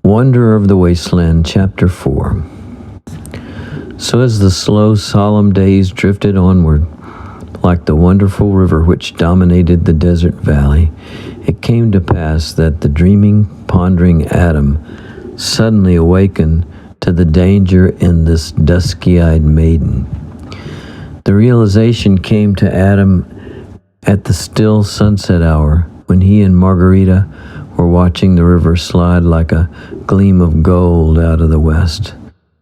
Wonder of the Wasteland, Chapter 4. So as the slow, solemn days drifted onward, like the wonderful river which dominated the desert valley, it came to pass that the dreaming, pondering Adam suddenly awakened to the danger in this dusky-eyed maiden. The realization came to Adam at the still sunset hour when he and Margarita were watching the river slide like a gleam of gold out of the west.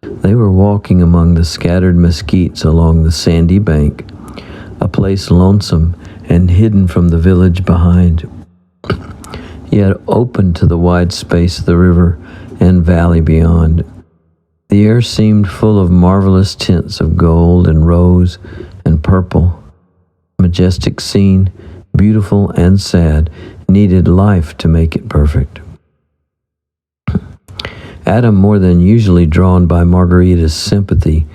They were walking among the scattered mesquites along the sandy bank, a place lonesome and hidden from the village behind, yet open to the wide space of the river and valley beyond. The air seemed full of marvelous tints of gold and rose and purple. Majestic scene, beautiful and sad, needed life to make it perfect. Adam, more than usually drawn by Margarita's sympathy,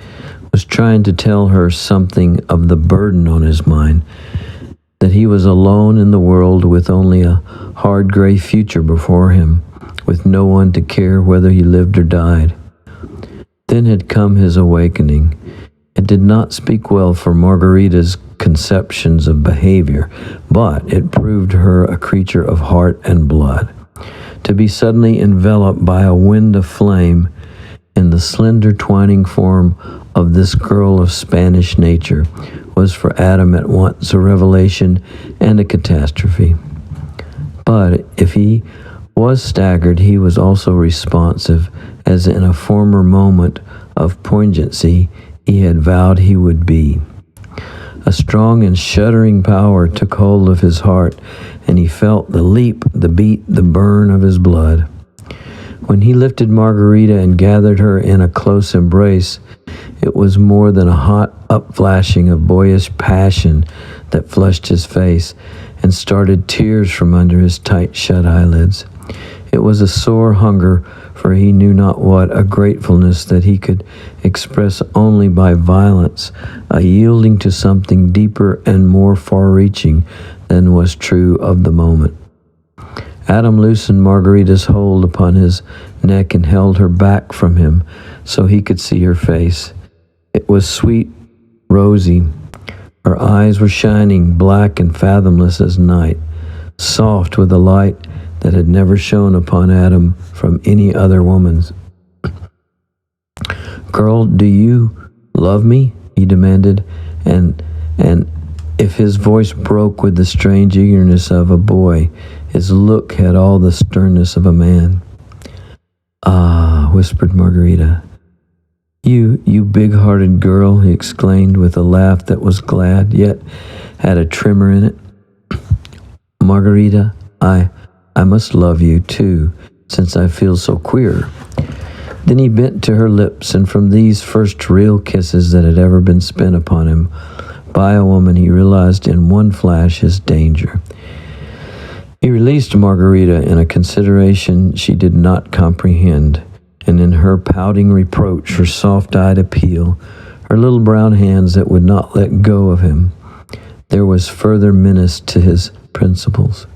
was trying to tell her something of the burden on his mind, that he was alone in the world with only a hard gray future before him, with no one to care whether he lived or died. Then had come his awakening. It did not speak well for Margarita's conceptions of behavior, but it proved her a creature of heart and blood. To be suddenly enveloped by a wind of flame in the slender twining form of this girl of Spanish nature was for Adam at once a revelation and a catastrophe. But if he was staggered, he was also responsive, as in a former moment of poignancy he had vowed he would be. A strong and shuddering power took hold of his heart, and he felt the leap, the beat, the burn of his blood. When he lifted Margarita and gathered her in a close embrace, it was more than a hot upflashing of boyish passion that flushed his face and started tears from under his tight-shut eyelids. It was a sore hunger for he knew not what, a gratefulness that he could express only by violence, a yielding to something deeper and more far-reaching than was true of the moment. Adam loosened Margarita's hold upon his neck and held her back from him so he could see her face. It was sweet, rosy. Her eyes were shining, black and fathomless as night, soft with a light that had never shone upon Adam from any other woman's. "Girl, do you love me?" he demanded, and if his voice broke with the strange eagerness of a boy, his look had all the sternness of a man. "Ah," whispered Margarita. You big-hearted girl," he exclaimed with a laugh that was glad, yet had a tremor in it. "Margarita, I must love you, too, since I feel so queer." Then he bent to her lips, and from these first real kisses that had ever been spent upon him by a woman, he realized in one flash his danger. He released Margarita in a consideration she did not comprehend, and in her pouting reproach, her soft-eyed appeal, her little brown hands that would not let go of him, there was further menace to his principles.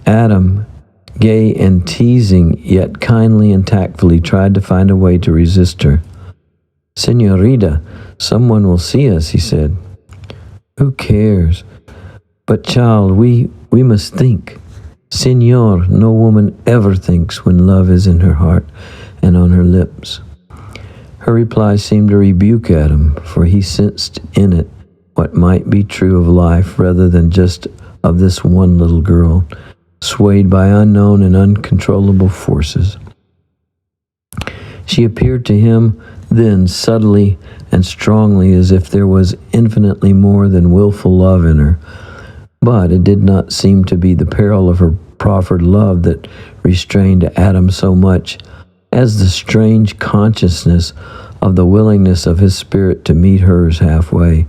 Adam, gay and teasing, yet kindly and tactfully, tried to find a way to resist her. "Señorita, someone will see us," he said. "Who cares? But child, we must think. Señor, no woman ever thinks when love is in her heart and on her lips." Her reply seemed to rebuke Adam, for he sensed in it what might be true of life rather than just of this one little girl, swayed by unknown and uncontrollable forces. She appeared to him then subtly and strongly, as if there was infinitely more than willful love in her. But it did not seem to be the peril of her proffered love that restrained Adam so much as the strange consciousness of the willingness of his spirit to meet hers halfway.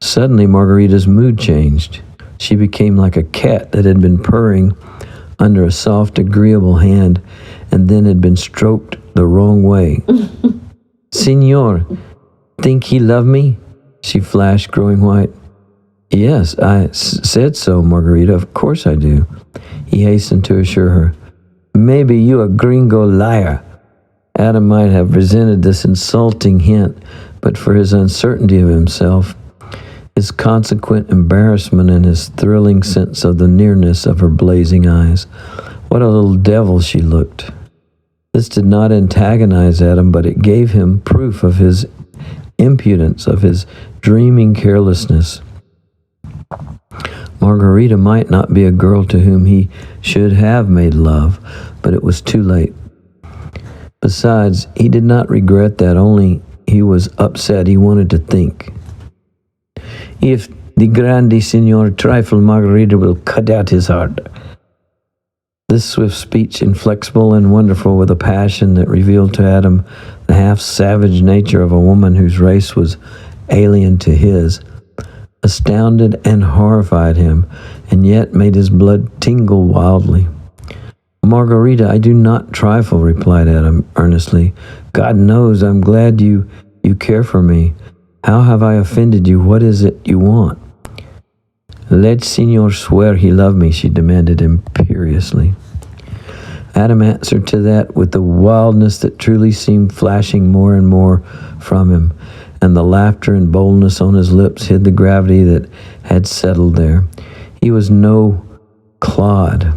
Suddenly Margarita's mood changed. She became like a cat that had been purring under a soft, agreeable hand and then had been stroked the wrong way. "Señor, think he love me?" she flashed, growing white. "Yes, I said so, Margarita. Of course I do," he hastened to assure her. Maybe you a gringo liar." Adam might have resented this insulting hint, but for his uncertainty of himself, his consequent embarrassment, and his thrilling sense of the nearness of her blazing eyes. What a little devil she looked. This did not antagonize Adam, but it gave him proof of his impudence, of his dreaming carelessness. Margarita might not be a girl to whom he should have made love, but it was too late. Besides, he did not regret that, only he was upset. He wanted to think. "If the grande signor trifle, Margarita will cut out his heart." This swift speech, inflexible and wonderful, with a passion that revealed to Adam the half-savage nature of a woman whose race was alien to his, astounded and horrified him, and yet made his blood tingle wildly. "Margarita, I do not trifle," replied Adam earnestly. "God knows I'm glad you care for me. How have I offended you? What is it you want?" "Let Signor swear he loved me," she demanded imperiously. Adam answered to that with the wildness that truly seemed flashing more and more from him, and the laughter and boldness on his lips hid the gravity that had settled there. He was no clod.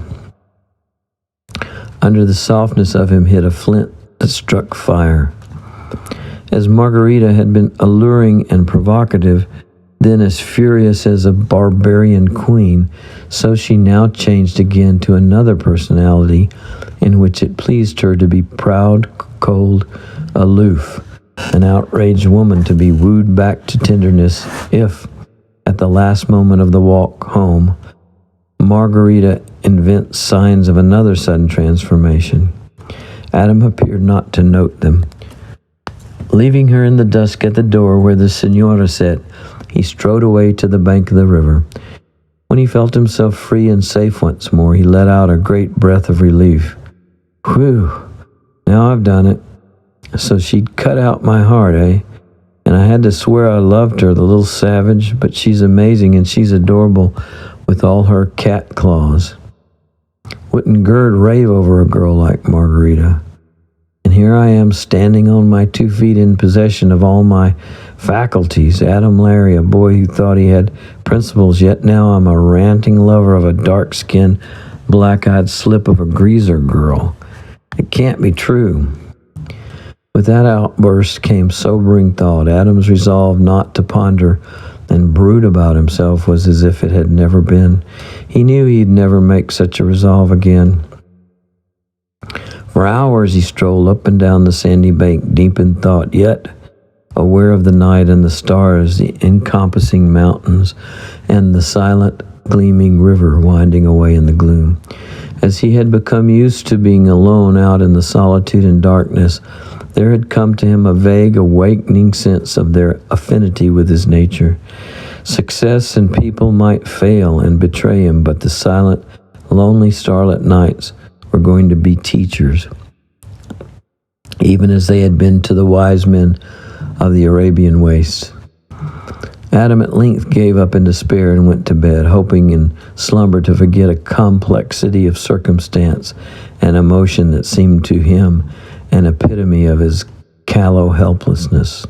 Under the softness of him hid a flint that struck fire. As Margarita had been alluring and provocative, then as furious as a barbarian queen, so she now changed again to another personality in which it pleased her to be proud, cold, aloof, an outraged woman to be wooed back to tenderness if, at the last moment of the walk home, Margarita invents signs of another sudden transformation. Adam appeared not to note them. Leaving her in the dusk at the door where the Signora sat, he strode away to the bank of the river. When he felt himself free and safe once more, he let out a great breath of relief. "Whew, now I've done it. So she'd cut out my heart, eh? And I had to swear I loved her, the little savage, but she's amazing and she's adorable with all her cat claws. Wouldn't Gerd rave over a girl like Margarita? And here I am standing on my 2 feet in possession of all my faculties. Adam Larry, a boy who thought he had principles, yet now I'm a ranting lover of a dark-skinned, black-eyed slip of a greaser girl. It can't be true." With that outburst came sobering thought. Adam's resolve not to ponder and brood about himself was as if it had never been. He knew he'd never make such a resolve again. For hours he strolled up and down the sandy bank, deep in thought, yet aware of the night and the stars, the encompassing mountains, and the silent, gleaming river winding away in the gloom. As he had become used to being alone out in the solitude and darkness, there had come to him a vague, awakening sense of their affinity with his nature. Success and people might fail and betray him, but the silent, lonely starlit nights were going to be teachers, even as they had been to the wise men of the Arabian wastes. Adam at length gave up in despair and went to bed, hoping in slumber to forget a complexity of circumstance and emotion that seemed to him an epitome of his callow helplessness.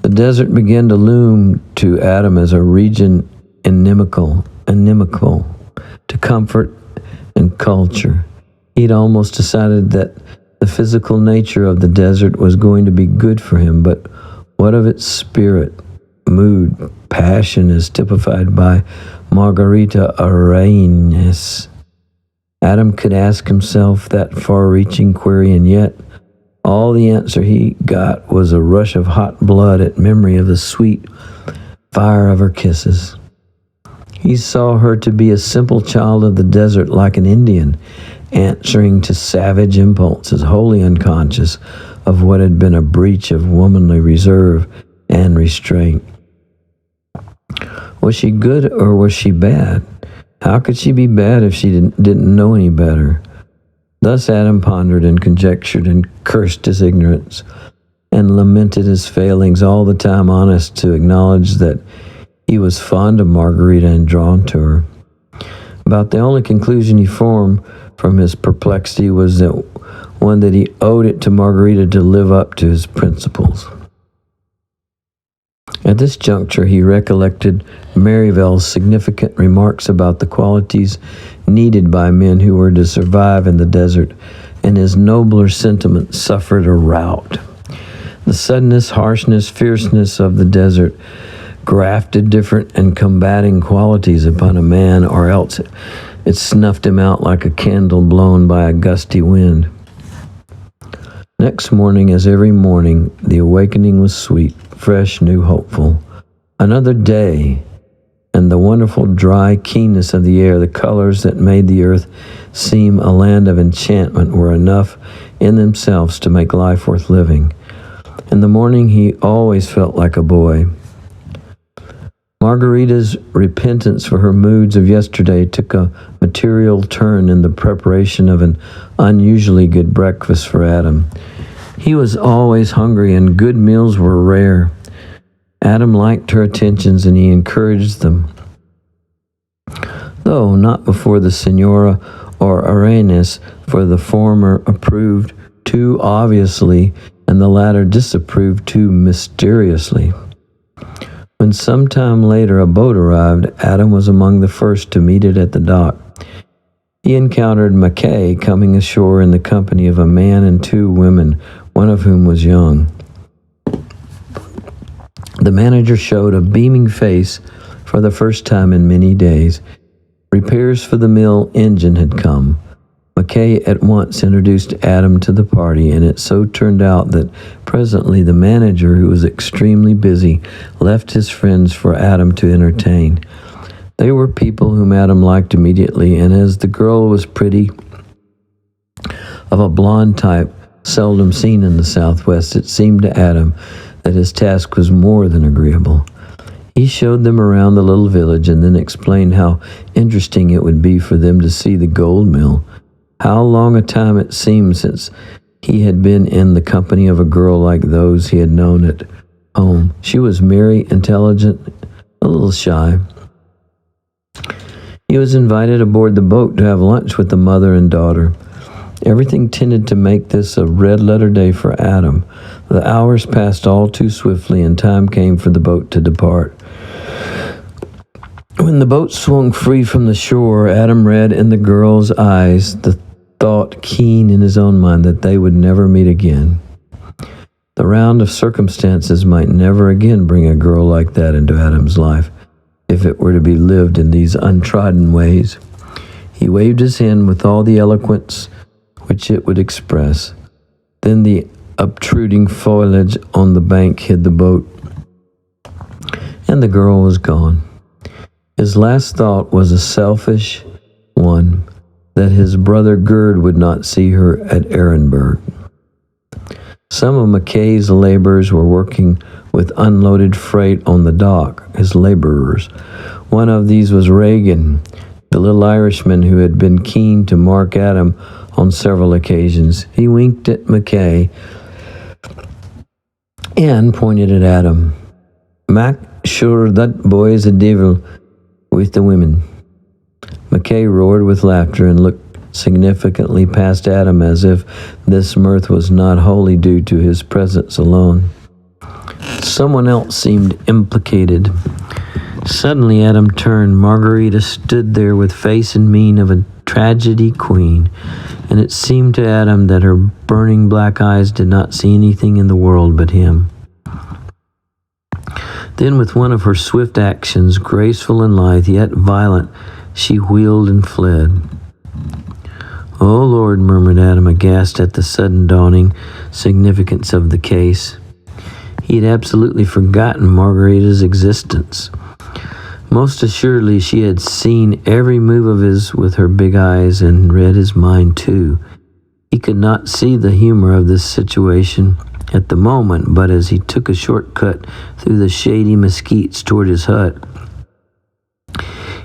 The desert began to loom to Adam as a region inimical to comfort and culture. He'd almost decided that the physical nature of the desert was going to be good for him, but what of its spirit, mood, passion as typified by Margarita Arenas? Adam could ask himself that far-reaching query, and yet all the answer he got was a rush of hot blood at memory of the sweet fire of her kisses. He saw her to be a simple child of the desert, like an Indian, answering to savage impulses, wholly unconscious of what had been a breach of womanly reserve and restraint. Was she good or was she bad? How could she be bad if she didn't know any better? Thus Adam pondered and conjectured and cursed his ignorance and lamented his failings, all the time honest to acknowledge that he was fond of Margarita and drawn to her. About the only conclusion he formed from his perplexity was that one that he owed it to Margarita to live up to his principles. At this juncture, he recollected Merivale's significant remarks about the qualities needed by men who were to survive in the desert, and his nobler sentiments suffered a rout. The suddenness, harshness, fierceness of the desert grafted different and combating qualities upon a man, or else it snuffed him out like a candle blown by a gusty wind. Next morning, as every morning, the awakening was sweet, fresh, new, hopeful. Another day, and the wonderful dry keenness of the air, the colors that made the earth seem a land of enchantment, were enough in themselves to make life worth living. In the morning, he always felt like a boy. Margarita's repentance for her moods of yesterday took a material turn in the preparation of an unusually good breakfast for Adam. He was always hungry, and good meals were rare. Adam liked her attentions, and he encouraged them, though not before the Senora or Arenas, for the former approved too obviously, and the latter disapproved too mysteriously. When some time later a boat arrived, Adam was among the first to meet it at the dock. He encountered Mackay coming ashore in the company of a man and two women, one of whom was young. The manager showed a beaming face for the first time in many days. Repairs for the mill engine had come. Mackay at once introduced Adam to the party, and it so turned out that presently the manager, who was extremely busy, left his friends for Adam to entertain. They were people whom Adam liked immediately, and as the girl was pretty, of a blonde type seldom seen in the Southwest, it seemed to Adam that his task was more than agreeable. He showed them around the little village and then explained how interesting it would be for them to see the gold mill. How long a time it seemed since he had been in the company of a girl like those he had known at home. She was merry, intelligent, a little shy. He was invited aboard the boat to have lunch with the mother and daughter. Everything tended to make this a red-letter day for Adam. The hours passed all too swiftly, and time came for the boat to depart. When the boat swung free from the shore, Adam read in the girl's eyes the thought keen in his own mind that they would never meet again. The round of circumstances might never again bring a girl like that into Adam's life, if it were to be lived in these untrodden ways. He waved his hand with all the eloquence which it would express. Then the obtruding foliage on the bank hid the boat, and the girl was gone. His last thought was a selfish one, that his brother Gerd would not see her at Ehrenberg. Some of Mackay's laborers were working with unloaded freight on the dock, his laborers. One of these was Reagan, the little Irishman who had been keen to mark Adam on several occasions. He winked at Mackay and pointed at Adam. "Mac, sure that boy is a devil with the women." Mackay roared with laughter and looked significantly past Adam as if this mirth was not wholly due to his presence alone. Someone else seemed implicated. Suddenly Adam turned. Margarita stood there with face and mien of a tragedy queen, and it seemed to Adam that her burning black eyes did not see anything in the world but him. Then with one of her swift actions, graceful and lithe, yet violent, she wheeled and fled. "Oh, Lord," murmured Adam, aghast at the sudden dawning significance of the case. He had absolutely forgotten Margarita's existence. Most assuredly she had seen every move of his with her big eyes and read his mind too. He could not see the humor of this situation at the moment, but as he took a short cut through the shady mesquites toward his hut,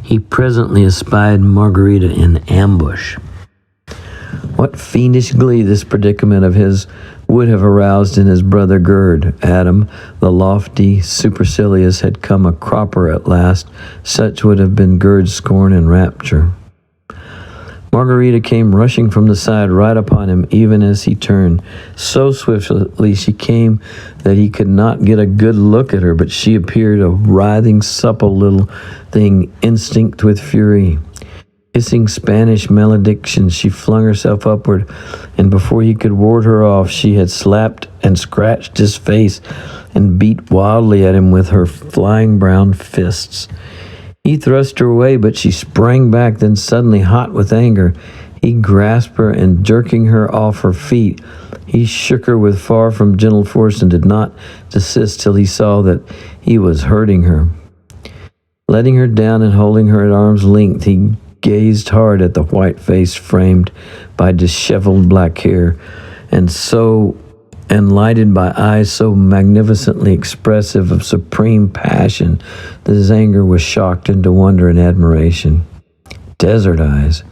he presently espied Margarita in ambush. What fiendish glee this predicament of his would have aroused in his brother Gerd. Adam, the lofty, supercilious, had come a cropper at last. Such would have been Gerd's scorn and rapture. Margarita came rushing from the side right upon him, even as he turned. So swiftly she came that he could not get a good look at her, but she appeared a writhing, supple little thing, instinct with fury. Hissing Spanish maledictions, she flung herself upward, and before he could ward her off, she had slapped and scratched his face and beat wildly at him with her flying brown fists. He thrust her away, but she sprang back. Then suddenly, hot with anger, he grasped her and, jerking her off her feet, he shook her with far from gentle force and did not desist till he saw that he was hurting her. Letting her down and holding her at arm's length, he gazed hard at the white face framed by disheveled black hair, and lighted by eyes so magnificently expressive of supreme passion that his anger was shocked into wonder and admiration. Desert eyes.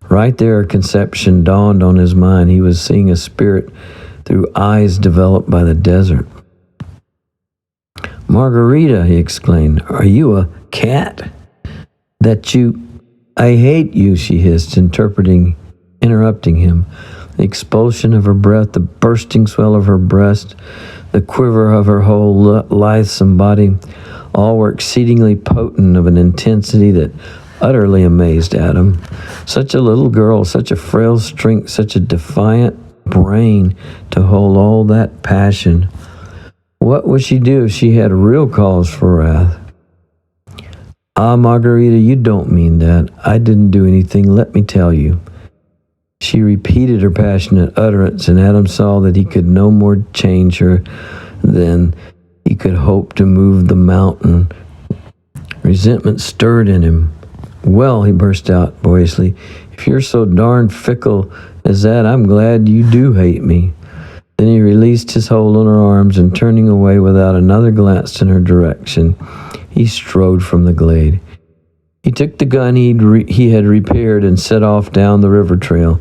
Right there a conception dawned on his mind. He was seeing a spirit through eyes developed by the desert. "Margarita," he exclaimed, "are you a cat? I hate you," she hissed, interrupting him. The expulsion of her breath, the bursting swell of her breast, the quiver of her whole lithesome body, all were exceedingly potent of an intensity that utterly amazed Adam. Such a little girl, such a frail strength, such a defiant brain to hold all that passion. What would she do if she had real cause for wrath? "Ah, Margarita, you don't mean that. I didn't do anything, let me tell you." She repeated her passionate utterance, and Adam saw that he could no more change her than he could hope to move the mountain. Resentment stirred in him. "Well," he burst out boyishly, "if you're so darn fickle as that, I'm glad you do hate me." Then he released his hold on her arms, and turning away without another glance in her direction, he strode from the glade. He took the gun he had repaired and set off down the river trail.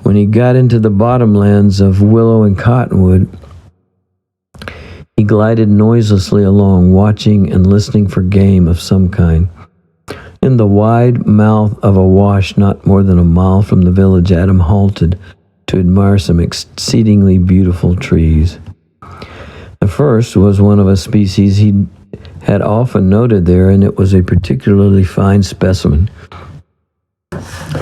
When he got into the bottomlands of willow and cottonwood, he glided noiselessly along, watching and listening for game of some kind. In the wide mouth of a wash not more than a mile from the village, Adam halted to admire some exceedingly beautiful trees. The first was one of a species he had often noted there, and it was a particularly fine specimen,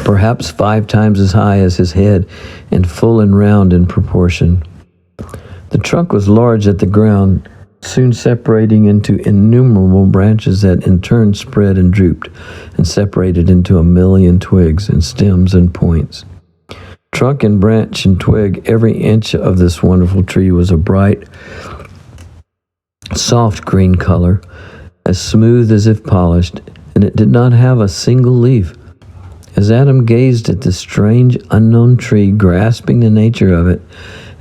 perhaps 5 times as high as his head and full and round in proportion. The trunk was large at the ground, soon separating into innumerable branches that in turn spread and drooped and separated into a million twigs and stems and points. Trunk and branch and twig, every inch of this wonderful tree was a bright, soft green color, as smooth as if polished, and it did not have a single leaf. As Adam gazed at this strange, unknown tree, grasping the nature of it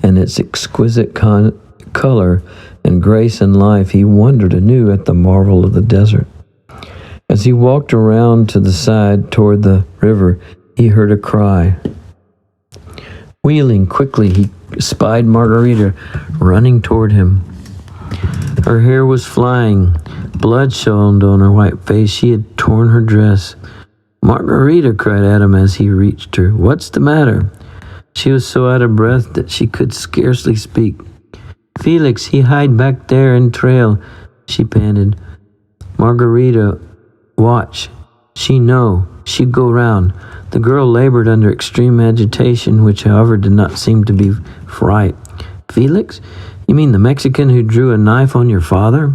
and its exquisite color and grace and life, he wondered anew at the marvel of the desert. As he walked around to the side toward the river, he heard a cry. Wheeling quickly, he spied Margarita running toward him. Her hair was flying. Blood shone on her white face. She had torn her dress. "Margarita," cried Adam as he reached her. "What's the matter?" She was so out of breath that she could scarcely speak. "Felix, he hide back there in trail," she panted. "Margarita, watch. She go round." The girl labored under extreme agitation, which, however, did not seem to be fright. "Felix? You mean the Mexican who drew a knife on your father?"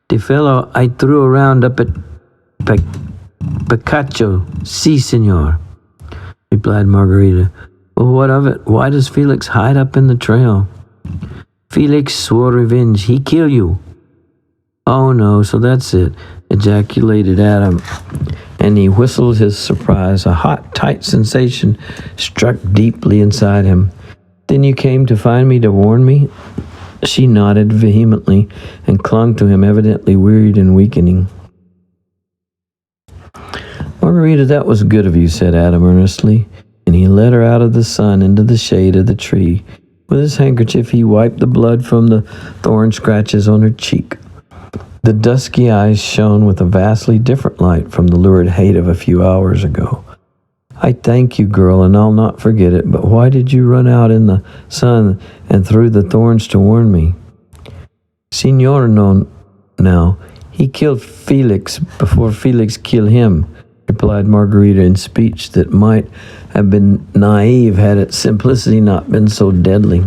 "The fellow I threw around up at Picacho, si, senor," replied Margarita. "Well, what of it? Why does Felix hide up in the trail?" "Felix swore revenge. He kill you." "Oh, no, so that's it," ejaculated Adam, and he whistled his surprise. A hot, tight sensation struck deeply inside him. "Then you came to find me to warn me?" She nodded vehemently and clung to him, evidently wearied and weakening. "Margarita, that was good of you," said Adam earnestly, and he led her out of the sun into the shade of the tree. With his handkerchief, he wiped the blood from the thorn scratches on her cheek. The dusky eyes shone with a vastly different light from the lurid hate of a few hours ago. I thank you, girl, and I'll not forget it, but why did you run out in the sun and through the thorns to warn me? Signor, no, now, he killed Felix before Felix killed him, replied Margarita in speech that might have been naive had its simplicity not been so deadly.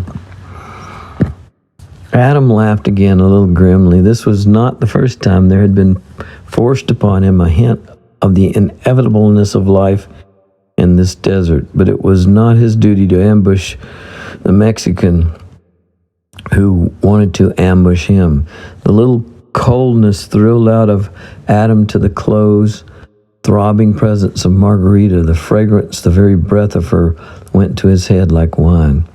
Adam laughed again a little grimly. This was not the first time there had been forced upon him a hint of the inevitableness of life in this desert, but it was not his duty to ambush the Mexican who wanted to ambush him. The little coldness thrilled out of Adam to the close, throbbing presence of Margarita, the fragrance, the very breath of her went to his head like wine.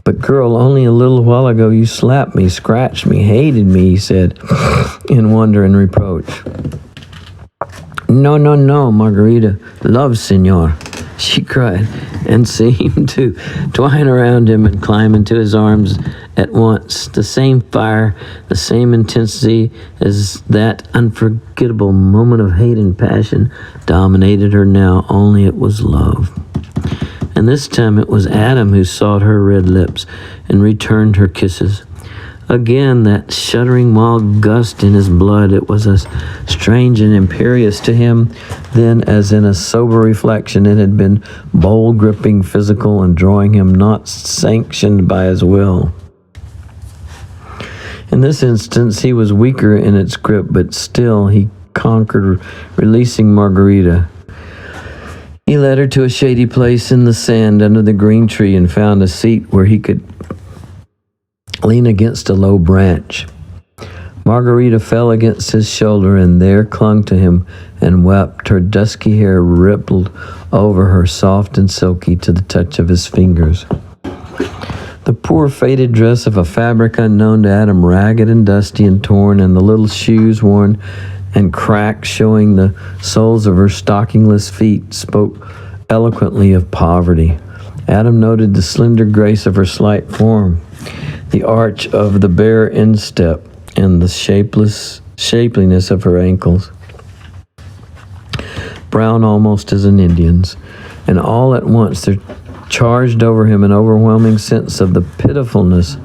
But girl, only a little while ago you slapped me, scratched me, hated me, he said in wonder and reproach. No, Margarita loves Senor, she cried, and seemed to twine around him and climb into his arms at once. The same fire, the same intensity as that unforgettable moment of hate and passion dominated her now, only it was love. And this time it was Adam who sought her red lips and returned her kisses. Again, that shuddering wild gust in his blood, it was as strange and imperious to him then as in a sober reflection it had been bold, gripping, physical, and drawing him, not sanctioned by his will. In this instance, he was weaker in its grip, but still he conquered, releasing Margarita. He led her to a shady place in the sand under the green tree and found a seat where he could lean against a low branch. Margarita fell against his shoulder and there clung to him and wept. Her dusky hair rippled over her, soft and silky to the touch of his fingers. The poor faded dress of a fabric unknown to Adam, ragged and dusty and torn, and the little shoes worn and cracked, showing the soles of her stockingless feet, spoke eloquently of poverty. Adam noted the slender grace of her slight form, the arch of the bare instep, and the shapeliness of her ankles, brown almost as an Indian's. And all at once there charged over him an overwhelming sense of the pitifulness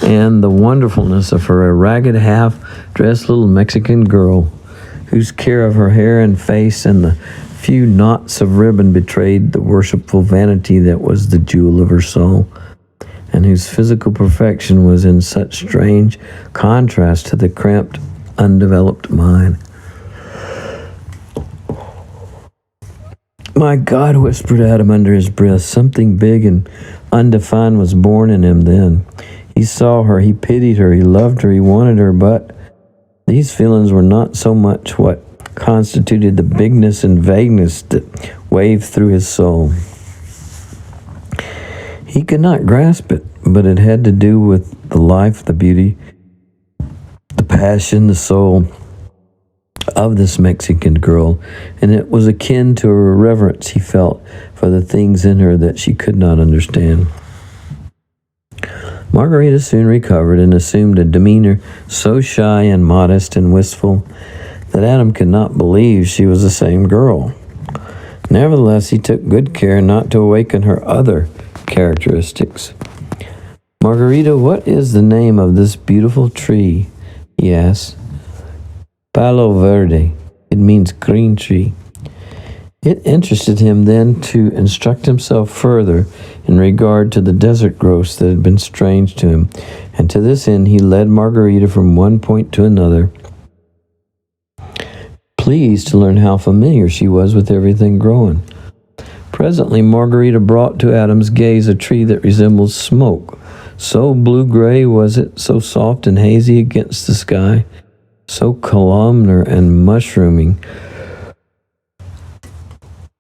and the wonderfulness of her, a ragged, half-dressed little Mexican girl, whose care of her hair and face and the few knots of ribbon betrayed the worshipful vanity that was the jewel of her soul, and whose physical perfection was in such strange contrast to the cramped, undeveloped mind. My God, whispered Adam under his breath. Something big and undefined was born in him then. He saw her, he pitied her, he loved her, he wanted her, but these feelings were not so much what constituted the bigness and vagueness that waved through his soul. He could not grasp it, but it had to do with the life, the beauty, the passion, the soul of this Mexican girl, and it was akin to a reverence he felt for the things in her that she could not understand. Margarita soon recovered and assumed a demeanor so shy and modest and wistful that Adam could not believe she was the same girl. Nevertheless, he took good care not to awaken her other characteristics. Margarita, what is the name of this beautiful tree? He asked. Palo Verde. It means green tree. It interested him then to instruct himself further in regard to the desert growths that had been strange to him, and to this end he led Margarita from one point to another, pleased to learn how familiar she was with everything growing. Presently Margarita brought to Adam's gaze a tree that resembled smoke. So blue-gray was it, so soft and hazy against the sky, so columnar and mushrooming.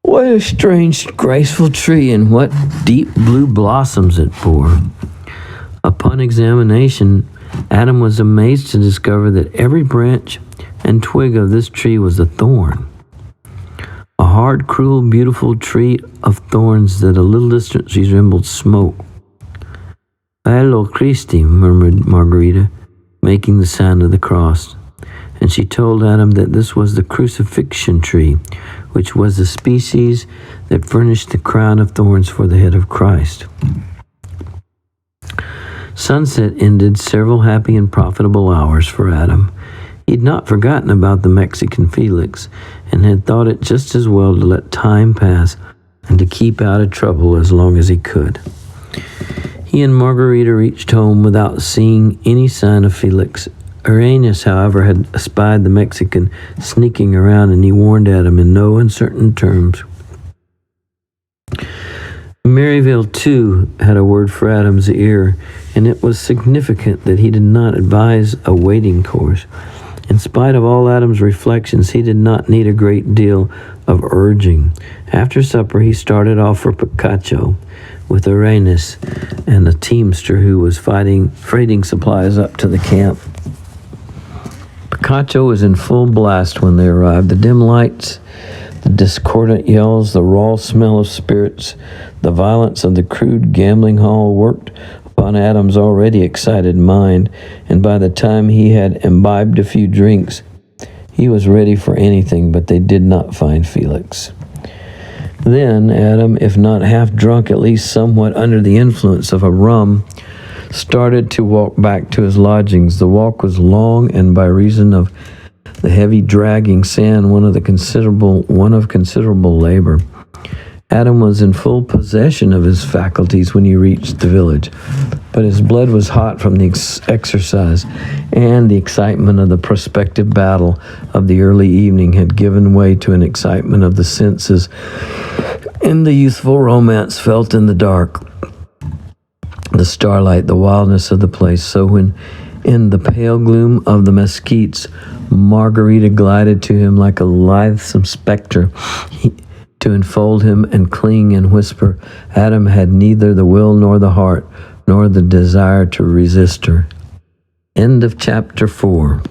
What a strange, graceful tree, and what deep blue blossoms it bore. Upon examination, Adam was amazed to discover that every branch and twig of this tree was a thorn. A hard, cruel, beautiful tree of thorns that a little distance resembled smoke. Hello, Christi, murmured Margarita, making the sign of the cross. And she told Adam that this was the crucifixion tree, which was the species that furnished the crown of thorns for the head of Christ. Sunset ended several happy and profitable hours for Adam. He'd not forgotten about the Mexican Felix, and had thought it just as well to let time pass and to keep out of trouble as long as he could. He and Margarita reached home without seeing any sign of Felix. Uranus, however, had espied the Mexican sneaking around, and he warned Adam in no uncertain terms. Maryville, too, had a word for Adam's ear, and it was significant that he did not advise a wading course. In spite of all Adam's reflections, he did not need a great deal of urging. After supper, he started off for Picacho with Uranus and a teamster who was freighting supplies up to the camp. Picacho was in full blast when they arrived. The dim lights, the discordant yells, the raw smell of spirits, the violence of the crude gambling hall worked upon Adam's already excited mind, and by the time he had imbibed a few drinks, he was ready for anything, but they did not find Felix. Then Adam, if not half drunk, at least somewhat under the influence of a rum, started to walk back to his lodgings. The walk was long, and by reason of the heavy dragging sand, one of considerable labor. Adam was in full possession of his faculties when he reached the village, but his blood was hot from the exercise, and the excitement of the prospective battle of the early evening had given way to an excitement of the senses and the youthful romance felt in the dark, the starlight, the wildness of the place. So when, in the pale gloom of the mesquites, Margarita glided to him like a lithesome spectre, to enfold him and cling and whisper, Adam had neither the will nor the heart, nor the desire to resist her. End of chapter 4.